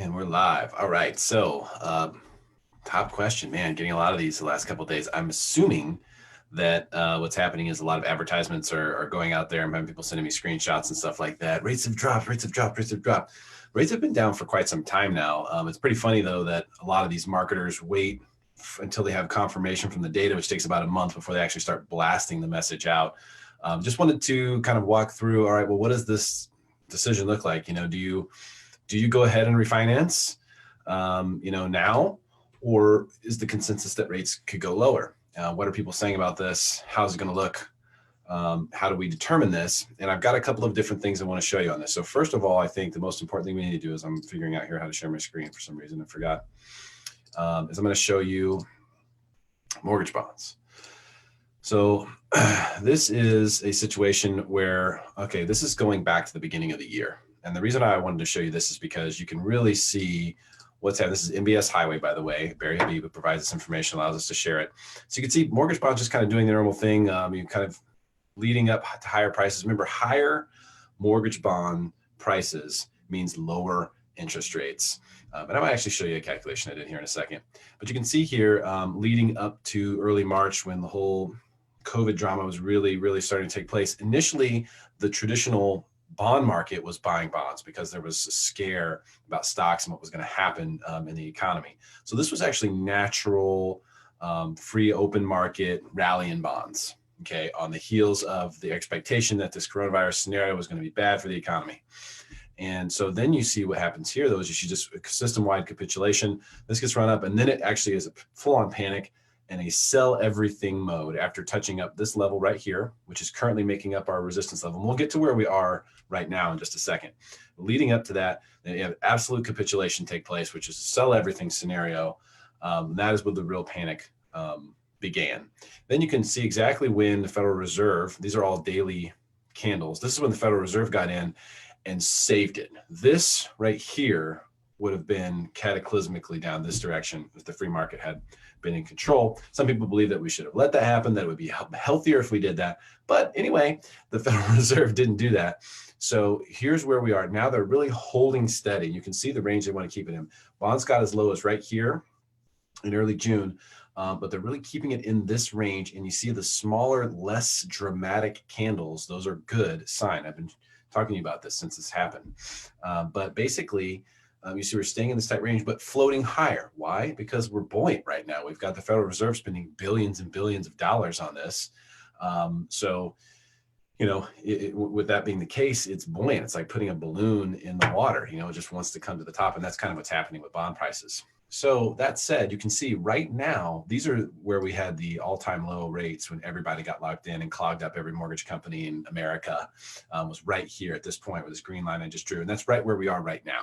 And we're live. All right. So, top question, man, getting a lot of these the last couple of days. I'm assuming that what's happening is a lot of advertisements are going out there. I'm having people sending me screenshots and stuff like that. Rates have dropped, rates have dropped, rates have dropped. Rates have been down for quite some time now. It's pretty funny, though, that a lot of these marketers wait until they have confirmation from the data, which takes about a month before they actually start blasting the message out. Just wanted to kind of walk through, all right, well, what does this decision look like? Do you go ahead and refinance, now, or is the consensus that rates could go lower? What are people saying about this? How's it going to look? How do we determine this? And I've got a couple of different things I want to show you on this. So first of all, I think the most important thing we need to do is I'm figuring out here how to share my screen for some reason. I forgot. Is I'm going to show you mortgage bonds. So this is a situation where, okay, this is going back to the beginning of the year. And the reason I wanted to show you this is because you can really see what's happening. This is MBS Highway, by the way. Barry Habib, who provides this information, allows us to share it. So you can see mortgage bonds just kind of doing the normal thing. You kind of leading up to higher prices. Remember, higher mortgage bond prices means lower interest rates. And I might actually show you a calculation I did here in a second. But you can see here, leading up to early March, when the whole COVID drama was really starting to take place. Initially, the traditional bond market was buying bonds because there was a scare about stocks and what was going to happen in the economy. So this was actually natural, free open market rally in bonds, okay, on the heels of the expectation that this coronavirus scenario was going to be bad for the economy. And so then you see what happens here, though, is you see just a system-wide capitulation. This gets run up, and then it actually is a full-on panic and a sell everything mode after touching up this level right here, which is currently making up our resistance level. And we'll get to where we are right now in just a second. Leading up to that, then you have absolute capitulation take place, which is a sell everything scenario. That is when the real panic began. Then you can see exactly when the Federal Reserve, these are all daily candles. This is when the Federal Reserve got in and saved it. This right here would have been cataclysmically down this direction if the free market had been in control. Some people believe that we should have let that happen, that it would be healthier if we did that. But anyway, the Federal Reserve didn't do that. So here's where we are. Now they're really holding steady. You can see the range they want to keep it in. Bonds got as low as right here in early June, but they're really keeping it in this range. And you see the smaller, less dramatic candles. Those are good sign. I've been talking to you about this since this happened. But basically, you see we're staying in this tight range, but floating higher. Why? Because we're buoyant right now. We've got the Federal Reserve spending billions and billions of dollars on this. So, with that being the case, it's buoyant. It's like putting a balloon in the water. It just wants to come to the top. And that's kind of what's happening with bond prices. So that said, you can see right now, these are where we had the all-time low rates when everybody got locked in and clogged up. Every mortgage company in America was right here at this point with this green line I just drew. And that's right where we are right now.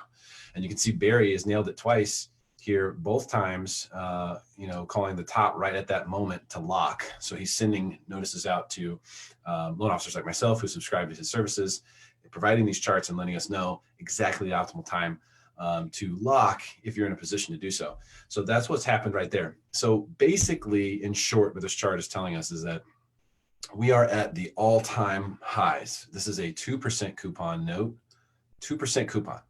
And you can see Barry has nailed it twice here, both times, calling the top right at that moment to lock. So he's sending notices out to loan officers like myself who subscribe to his services, providing these charts and letting us know exactly the optimal time to lock if you're in a position to do so. So that's what's happened right there. So basically, in short, what this chart is telling us is that we are at the all-time highs. This is a 2% coupon note, 2% coupon.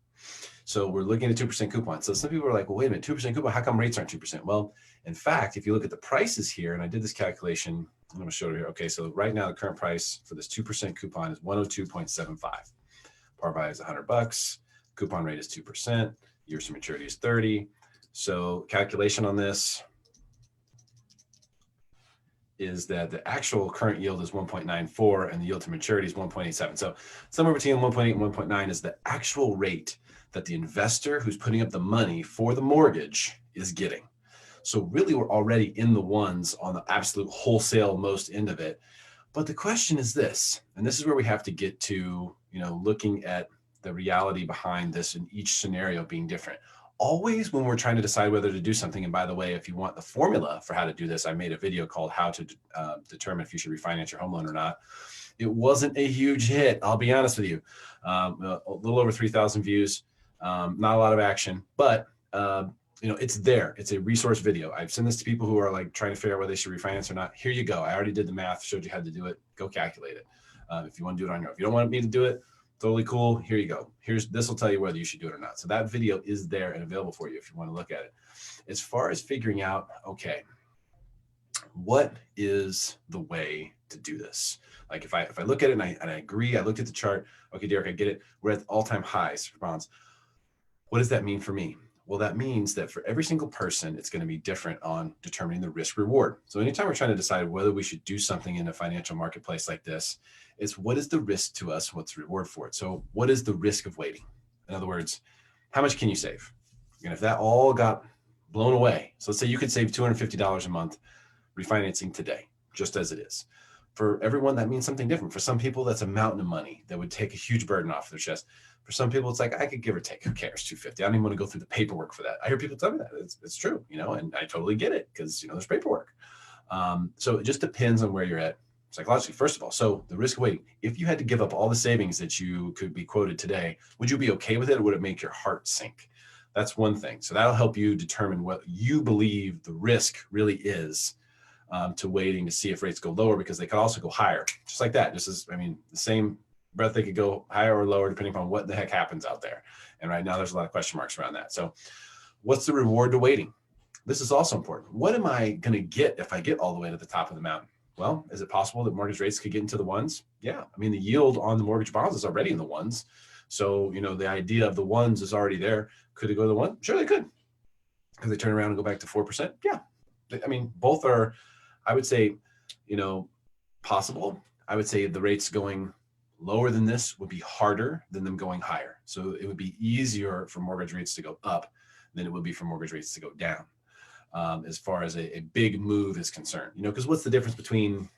So we're looking at a 2% coupon. So some people are like, well, wait a minute, 2% coupon, how come rates aren't 2%? Well, in fact, if you look at the prices here, and I did this calculation, I'm going to show it here. Okay, so right now the current price for this 2% coupon is 102.75. Par value is $100. Coupon rate is 2%. Years to maturity is 30. So calculation on this is that the actual current yield is 1.94 and the yield to maturity is 1.87. So somewhere between 1.8 and 1.9 is the actual rate that the investor who's putting up the money for the mortgage is getting. So really, we're already in the ones on the absolute wholesale most end of it. But the question is this, and this is where we have to get to, looking at the reality behind this in each scenario being different. Always when we're trying to decide whether to do something, and by the way, if you want the formula for how to do this, I made a video called How to Determine If You Should Refinance Your Home Loan or Not. It wasn't a huge hit, I'll be honest with you. A little over 3,000 views, not a lot of action, but it's there. It's a resource video. I've sent this to people who are like trying to figure out whether they should refinance or not. Here you go. I already did the math, showed you how to do it. Go calculate it. If you want to do it on your own. If you don't want me to do it, totally cool. Here you go. This will tell you whether you should do it or not. So that video is there and available for you if you want to look at it. As far as figuring out, okay, what is the way to do this? Like if I look at it and I agree, I looked at the chart. Okay, Derrick, I get it. We're at all-time highs for bonds. What does that mean for me? Well, that means that for every single person, it's going to be different on determining the risk reward. So anytime we're trying to decide whether we should do something in a financial marketplace like this, it's what is the risk to us? What's the reward for it? So what is the risk of waiting? In other words, how much can you save? And if that all got blown away, so let's say you could save $250 a month refinancing today, just as it is. For everyone, that means something different. For some people, that's a mountain of money that would take a huge burden off their chest. For some people, it's like, I could give or take, who cares, 250. I don't even want to go through the paperwork for that. I hear people tell me that. It's true, and I totally get it because, there's paperwork. So it just depends on where you're at psychologically, first of all. So the risk of waiting, if you had to give up all the savings that you could be quoted today, would you be okay with it, or would it make your heart sink? That's one thing. So that'll help you determine what you believe the risk really is to waiting to see if rates go lower, because they could also go higher, just like that. The same breath, they could go higher or lower depending upon what the heck happens out there. And right now there's a lot of question marks around that. So what's the reward to waiting? This is also important. What am I going to get if I get all the way to the top of the mountain? Well, is it possible that mortgage rates could get into the ones? Yeah. The yield on the mortgage bonds is already in the ones. So, the idea of the ones is already there. Could it go to the one? Sure, they could. Could they turn around and go back to 4%? Yeah. Both are, I would say, possible. I would say the rates going lower than this would be harder than them going higher. So it would be easier for mortgage rates to go up than it would be for mortgage rates to go down, as far as a big move is concerned. Because what's the difference between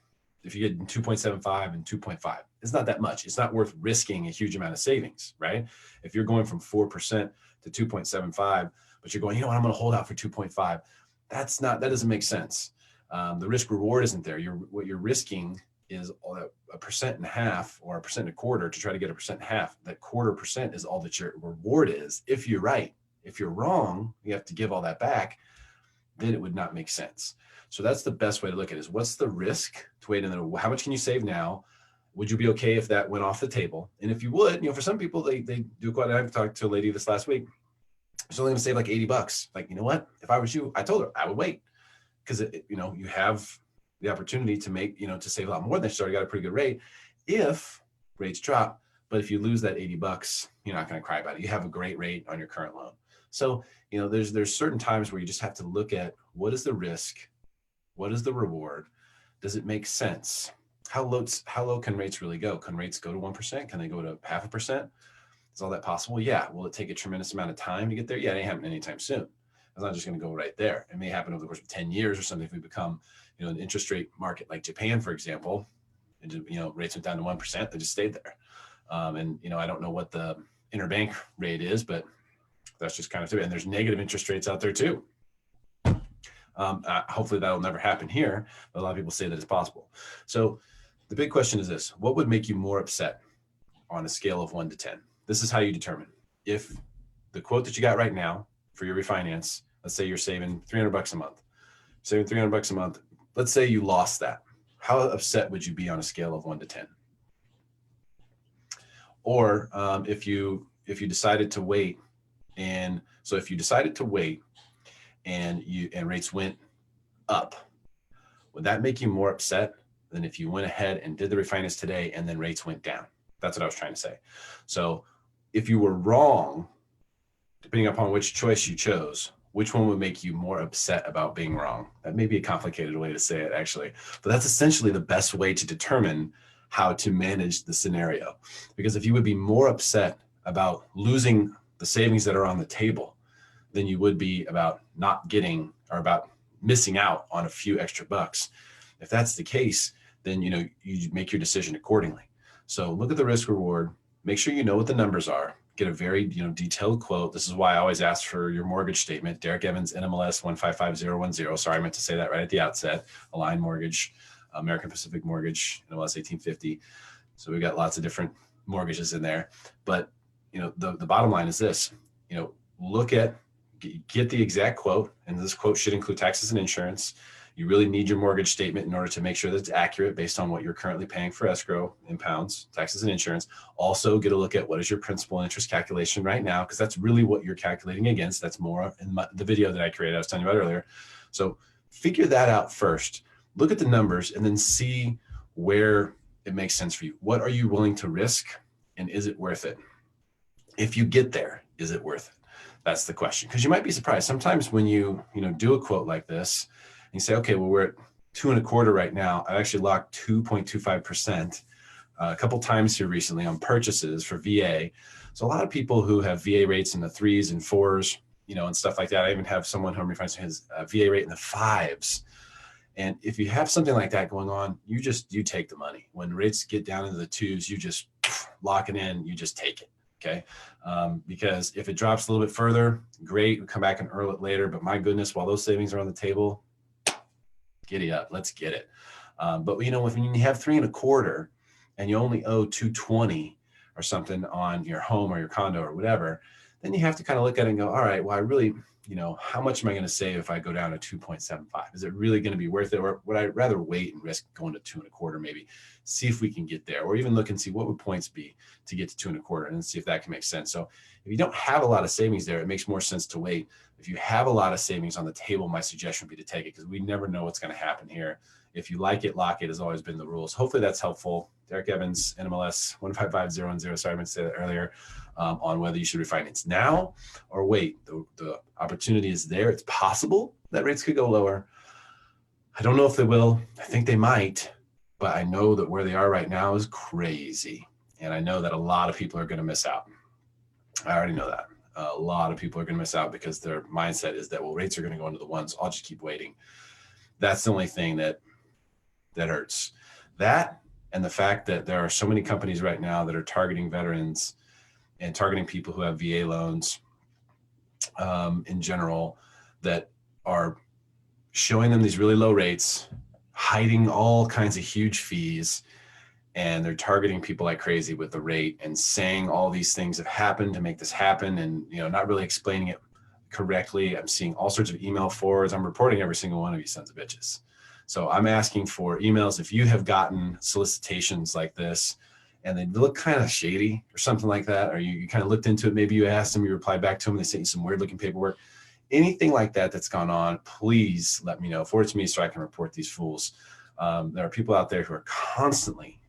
if you get 2.75 and 2.5? It's not that much. It's not worth risking a huge amount of savings, right? If you're going from 4% to 2.75, but you're going, I'm going to hold out for 2.5. That doesn't make sense. The risk reward isn't there. What you're risking is a 1.5% or 1.25% to try to get 1.5%. That 0.25% is all that your reward is. If you're right. If you're wrong, you have to give all that back. Then it would not make sense. So that's the best way to look at it, is what's the risk to wait, and then how much can you save now? Would you be okay if that went off the table? And if you would, for some people, they do quite. I've talked to a lady this last week. She's only going to save like $80. Like, what? If I was you, I told her I would wait, because you have the opportunity to make, to save a lot more than she already got a pretty good rate if rates drop. But if you lose that $80, you're not going to cry about it. You have a great rate on your current loan. So, there's certain times where you just have to look at what is the risk, what is the reward, does it make sense? How low can rates really go? Can rates go to 1%? Can they go to 0.5%? Is all that possible? Yeah. Will it take a tremendous amount of time to get there? Yeah, it ain't happening anytime soon. It's not just going to go right there. It may happen over the course of 10 years or something. If we become, an interest rate market like Japan, for example, and rates went down to 1%, they just stayed there. And I don't know what the interbank rate is, but that's just kind of through. And there's negative interest rates out there too. Hopefully that'll never happen here, but a lot of people say that it's possible. So the big question is this: what would make you more upset on a scale of 1 to 10? This is how you determine if the quote that you got right now for your refinance, let's say you're saving $300 a month, Let's say you lost that. How upset would you be on a scale of 1 to 10? Or if you decided to wait, and so if you decided to wait and rates went up, would that make you more upset than if you went ahead and did the refinance today and then rates went down? That's what I was trying to say. So if you were wrong, depending upon which choice you chose, which one would make you more upset about being wrong? That may be a complicated way to say it, actually, but that's essentially the best way to determine how to manage the scenario. Because if you would be more upset about losing the savings that are on the table than you would be about not getting, or about missing out on a few extra bucks, if that's the case, then you make your decision accordingly. So look at the risk reward, make sure you know what the numbers are, get a very detailed quote. This is why I always ask for your mortgage statement. Derrick Evans, NMLS 155010. Sorry, I meant to say that right at the outset. Align Mortgage, American Pacific Mortgage, NMLS 1850. So we've got lots of different mortgages in there. But the bottom line is this: get the exact quote, and this quote should include taxes and insurance. You really need your mortgage statement in order to make sure that it's accurate based on what you're currently paying for escrow in pounds, taxes, and insurance. Also, get a look at what is your principal and interest calculation right now, because that's really what you're calculating against. That's more in the video that I created, I was telling you about earlier. So figure that out first. Look at the numbers and then see where it makes sense for you. What are you willing to risk, and is it worth it? If you get there, is it worth it? That's the question. Because you might be surprised. Sometimes when you do a quote like this, and you say, okay, well, we're at 2.25 right now. I've actually locked 2.25% a couple times here recently on purchases for VA. So a lot of people who have VA rates in the 3s and 4s, and stuff like that. I even have someone who I'm refinancing his VA rate in the 5s. And if you have something like that going on, you take the money. When rates get down into the 2s, you just lock it in, you just take it. Okay. Because if it drops a little bit further, great, we come back and earn it later. But my goodness, while those savings are on the table, giddy up, let's get it. But when you have 3.25 and you only owe 220 or something on your home or your condo or whatever, then you have to kind of look at it and go, all right, well, I really, how much am I going to save if I go down to 2.75? Is it really going to be worth it? Or would I rather wait and risk going to 2.25 maybe, see if we can get there, or even look and see what would points be to get to 2.25 and see if that can make sense. So if you don't have a lot of savings there, it makes more sense to wait. If you have a lot of savings on the table, my suggestion would be to take it, because we never know what's going to happen here. If you like it, lock it has always been the rules. Hopefully that's helpful. Derrick Evans, NMLS 155010. Sorry, I meant to say that earlier, on whether you should refinance now or wait. The opportunity is there. It's possible that rates could go lower. I don't know if they will. I think they might, but I know that where they are right now is crazy. And I know that a lot of people are going to miss out. I already know that. A lot of people are going to miss out because their mindset is that, well, rates are going to go into the 1s. I'll just keep waiting. That's the only thing that hurts. That, and the fact that there are so many companies right now that are targeting veterans and targeting people who have VA loans in general, that are showing them these really low rates, hiding all kinds of huge fees, and they're targeting people like crazy with the rate and saying all these things have happened to make this happen, and not really explaining it correctly. I'm seeing all sorts of email forwards. I'm reporting every single one of you sons of bitches. So I'm asking for emails. If you have gotten solicitations like this and they look kind of shady or something like that, or you kind of looked into it, maybe you asked them, you replied back to them, they sent you some weird looking paperwork, anything like that that's gone on, please let me know. Forward it to me so I can report these fools. There are people out there who are constantly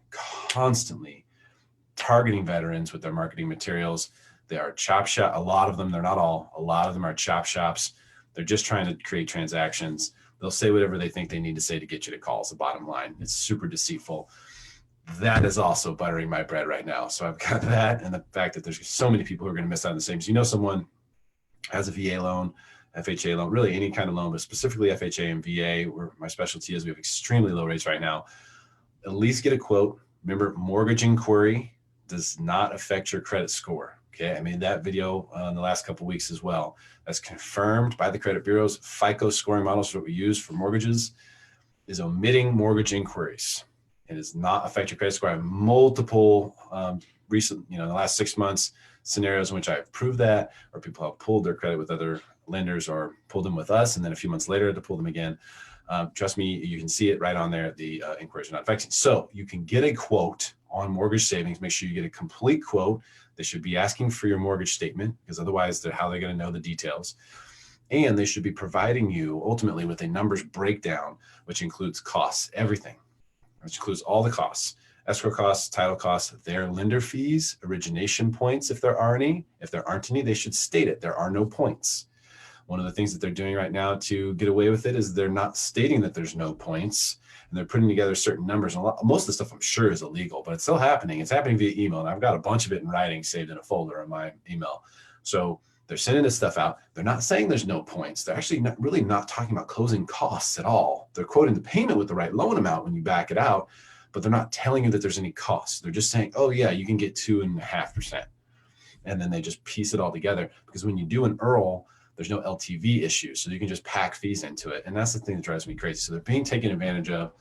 targeting veterans with their marketing materials. They are chop shop. A lot of them, they're not all, a lot of them are chop shops. They're just trying to create transactions. They'll say whatever they think they need to say to get you to call is the bottom line. It's super deceitful. That is also buttering my bread right now. So I've got that, and the fact that there's so many people who are going to miss out on the same. So someone has a VA loan, FHA loan, really any kind of loan, but specifically FHA and VA, where my specialty is. We have extremely low rates right now. At least get a quote. Remember, mortgage inquiry does not affect your credit score. Okay, I made that video in the last couple of weeks as well. That's confirmed by the credit bureaus. FICO scoring models, what we use for mortgages, is omitting mortgage inquiries. It does not affect your credit score. I have multiple recent, in the last 6 months, scenarios in which I've proved that, or people have pulled their credit with other lenders or pulled them with us, and then a few months later to pull them again. Trust me, you can see it right on there. The inquiries are not affecting. So you can get a quote on mortgage savings. Make sure you get a complete quote. They should be asking for your mortgage statement, because otherwise how they're going to know the details. And they should be providing you ultimately with a numbers breakdown, which includes costs, everything, which includes all the costs, escrow costs, title costs, their lender fees, origination points, if there are any. If there aren't any, they should state it. There are no points. One of the things that they're doing right now to get away with it is they're not stating that there's no points, and they're putting together certain numbers. And most of the stuff I'm sure is illegal, but it's still happening. It's happening via email, and I've got a bunch of it in writing saved in a folder on my email. So they're sending this stuff out. They're not saying there's no points. They're actually really not talking about closing costs at all. They're quoting the payment with the right loan amount when you back it out, but they're not telling you that there's any costs. They're just saying, oh yeah, you can get 2.5%. And then they just piece it all together, because when you do an IRL, there's no LTV issue. So you can just pack fees into it. And that's the thing that drives me crazy. So they're being taken advantage of.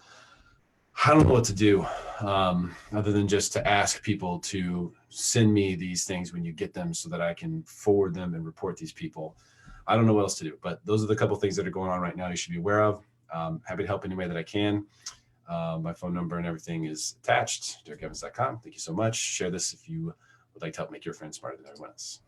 I don't know what to do other than just to ask people to send me these things when you get them so that I can forward them and report these people. I don't know what else to do, but those are the couple of things that are going on right now you should be aware of. Happy to help any way that I can. My phone number and everything is attached, DerrickEvans.com. Thank you so much. Share this if you would like to help make your friends smarter than everyone else.